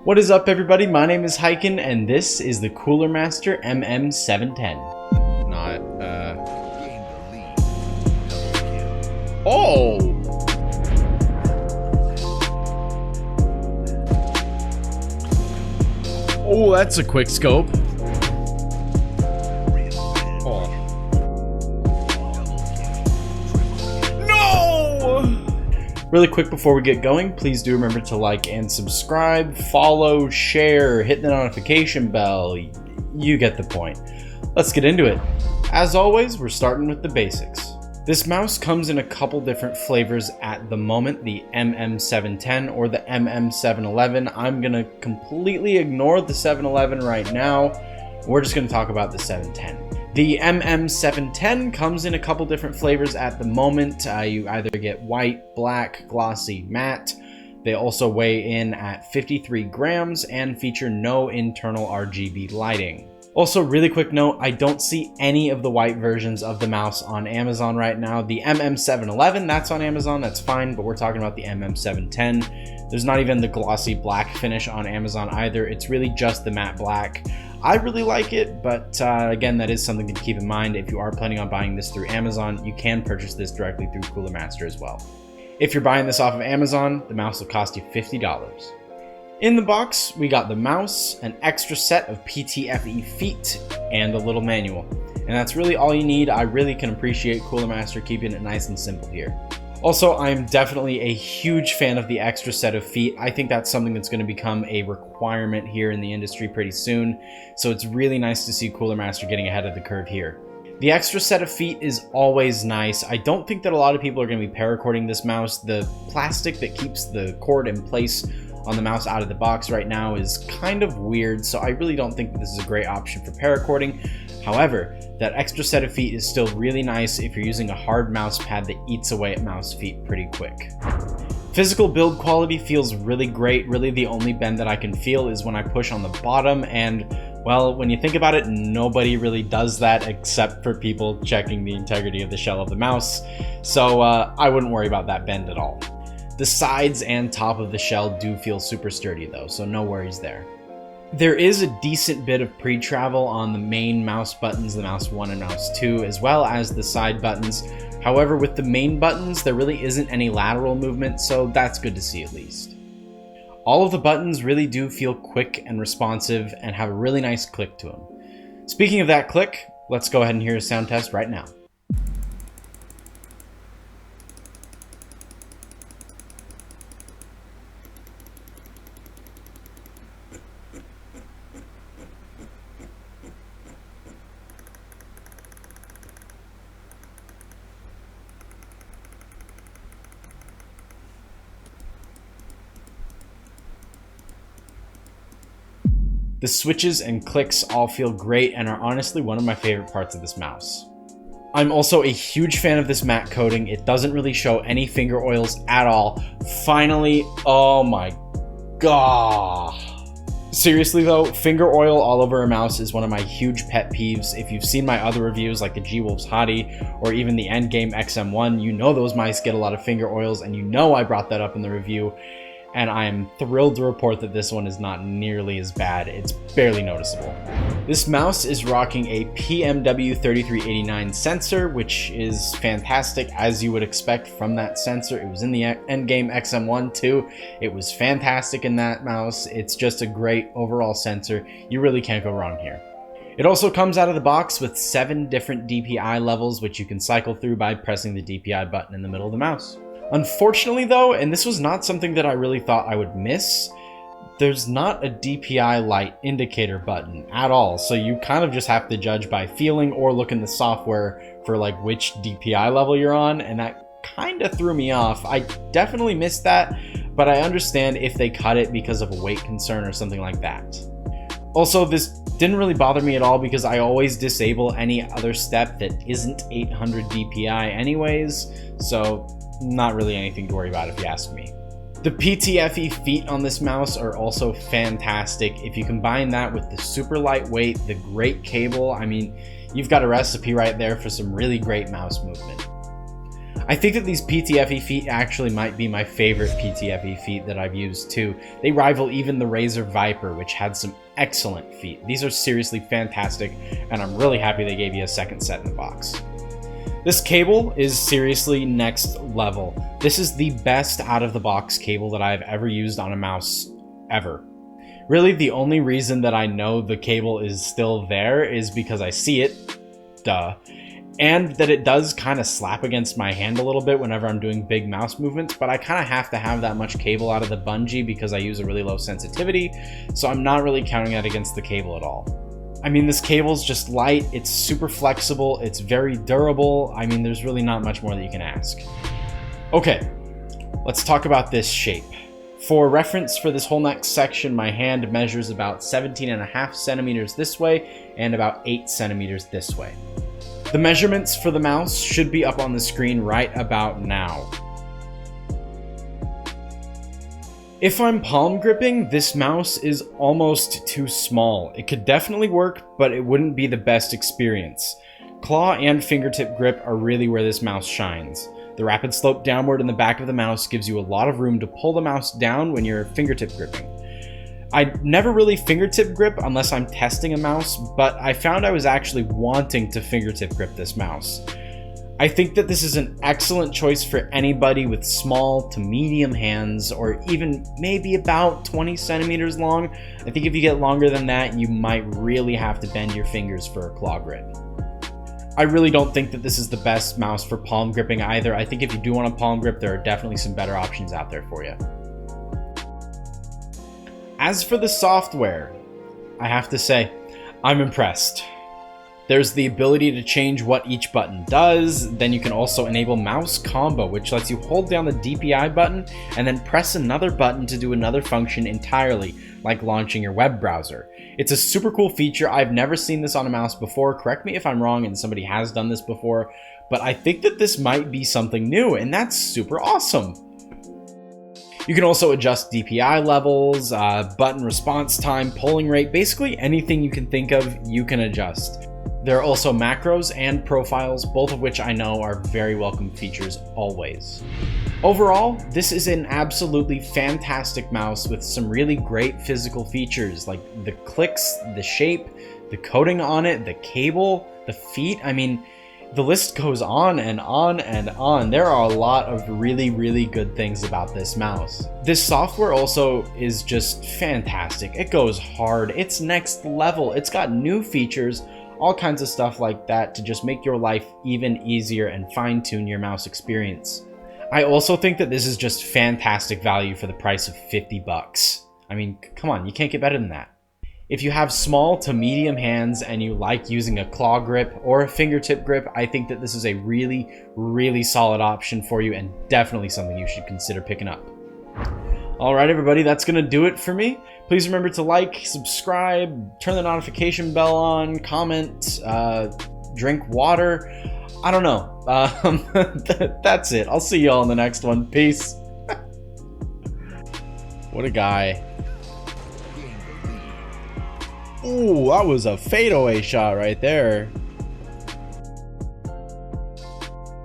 What is up, everybody? My name is Hyken, and this is the Cooler Master MM710. Oh! Oh, that's a quick scope. Oh. No! Really quick before we get going, please do remember to like and subscribe, follow, share, hit the notification bell. You get the point. Let's get into it. As always, we're starting with the basics. This mouse comes in a couple different flavors at the moment, the MM710 or the MM711. I'm gonna completely ignore the 711 right now. We're just gonna talk about the 710. The MM710 comes in a couple different flavors at the moment. You either get white, black, glossy, matte. They also weigh in at 53 grams and feature no internal RGB lighting. Also, really quick note, I don't see any of the white versions of the mouse on Amazon right now. The MM711, that's on Amazon, that's fine, but we're talking about the MM710. There's not even the glossy black finish on Amazon either. It's really just the matte black. I really like it, but again, that is something to keep in mind. If you are planning on buying this through Amazon, you can purchase this directly through Cooler Master as well. If you're buying this off of Amazon, the mouse will cost you $50. In the box, we got the mouse, an extra set of PTFE feet, and a little manual. And that's really all you need. I really can appreciate Cooler Master keeping it nice and simple here. Also, I'm definitely a huge fan of the extra set of feet. I think that's something that's going to become a requirement here in the industry pretty soon. So it's really nice to see Cooler Master getting ahead of the curve here. The extra set of feet is always nice. I don't think that a lot of people are going to be paracording this mouse. The plastic that keeps the cord in place on the mouse out of the box right now is kind of weird, so I really don't think that this is a great option for paracording. However, that extra set of feet is still really nice if you're using a hard mouse pad that eats away at mouse feet pretty quick. Physical build quality feels really great. Really the only bend that I can feel is when I push on the bottom, and well, when you think about it, nobody really does that except for people checking the integrity of the shell of the mouse, so I wouldn't worry about that bend at all. The sides and top of the shell do feel super sturdy though, so no worries there. There is a decent bit of pre-travel on the main mouse buttons, the mouse 1 and mouse 2, as well as the side buttons. However, with the main buttons, there really isn't any lateral movement, so that's good to see at least. All of the buttons really do feel quick and responsive and have a really nice click to them. Speaking of that click, let's go ahead and hear a sound test right now. The switches and clicks all feel great and are honestly one of my favorite parts of this mouse. I'm also a huge fan of this matte coating. It doesn't really show any finger oils at all. Finally, oh my god. Seriously though, finger oil all over a mouse is one of my huge pet peeves. If you've seen my other reviews like the G-Wolves Hottie or even the Endgame XM1, you know those mice get a lot of finger oils, and you know I brought that up in the review. And I am thrilled to report that this one is not nearly as bad. It's barely noticeable. This mouse is rocking a PMW3389 sensor, which is fantastic as you would expect from that sensor. It was in the Endgame XM1 too. It was fantastic in that mouse. It's just a great overall sensor. You really can't go wrong here. It also comes out of the box with 7 different DPI levels, which you can cycle through by pressing the DPI button in the middle of the mouse. Unfortunately though, and this was not something that I really thought I would miss, there's not a DPI light indicator button at all, so you kind of just have to judge by feeling or look in the software for like which DPI level you're on, and that kind of threw me off. I definitely missed that, but I understand if they cut it because of a weight concern or something like that. Also, this didn't really bother me at all because I always disable any other step that isn't 800 DPI anyways, so not really anything to worry about if you ask me. The PTFE feet on this mouse are also fantastic. If you combine that with the super lightweight, the great cable, I mean, you've got a recipe right there for some really great mouse movement. I think that these PTFE feet actually might be my favorite PTFE feet that I've used too. They rival even the Razer Viper, which had some excellent feet. These are seriously fantastic, and I'm really happy they gave you a second set in the box. This cable is seriously next level. This is the best out-of-the-box cable that I've ever used on a mouse, ever. Really, the only reason that I know the cable is still there is because I see it, duh, and that it does kind of slap against my hand a little bit whenever I'm doing big mouse movements, but I kind of have to have that much cable out of the bungee because I use a really low sensitivity, so I'm not really counting that against the cable at all. I mean, this cable's just light, it's super flexible, it's very durable. I mean, there's really not much more that you can ask. Okay, let's talk about this shape. For reference for this whole next section, my hand measures about 17.5 centimeters this way and about 8 centimeters this way. The measurements for the mouse should be up on the screen right about now. If I'm palm gripping, this mouse is almost too small. It could definitely work, but it wouldn't be the best experience. Claw and fingertip grip are really where this mouse shines. The rapid slope downward in the back of the mouse gives you a lot of room to pull the mouse down when you're fingertip gripping. I never really fingertip grip unless I'm testing a mouse, but I found I was actually wanting to fingertip grip this mouse. I think that this is an excellent choice for anybody with small to medium hands, or even maybe about 20 centimeters long. I think if you get longer than that, you might really have to bend your fingers for a claw grip. I really don't think that this is the best mouse for palm gripping either. I think if you do want a palm grip, there are definitely some better options out there for you. As for the software, I have to say, I'm impressed. There's the ability to change what each button does. Then you can also enable mouse combo, which lets you hold down the DPI button and then press another button to do another function entirely, like launching your web browser. It's a super cool feature. I've never seen this on a mouse before. Correct me if I'm wrong and somebody has done this before, but I think that this might be something new, and that's super awesome. You can also adjust DPI levels, button response time, polling rate, basically anything you can think of, you can adjust. There are also macros and profiles, both of which I know are very welcome features always. Overall, this is an absolutely fantastic mouse with some really great physical features like the clicks, the shape, the coating on it, the cable, the feet. I mean, the list goes on and on and on. There are a lot of really, really good things about this mouse. This software also is just fantastic. It goes hard. It's next level. It's got new features, all kinds of stuff like that to just make your life even easier and fine-tune your mouse experience. I also think that this is just fantastic value for the price of 50 bucks. I mean, come on, you can't get better than that. If you have small to medium hands and you like using a claw grip or a fingertip grip, I think that this is a really, really solid option for you and definitely something you should consider picking up. Alright everybody, that's going to do it for me. Please remember to like, subscribe, turn the notification bell on, comment, drink water. I don't know. That's it. I'll see y'all in the next one. Peace. What a guy. Ooh, that was a fadeaway shot right there.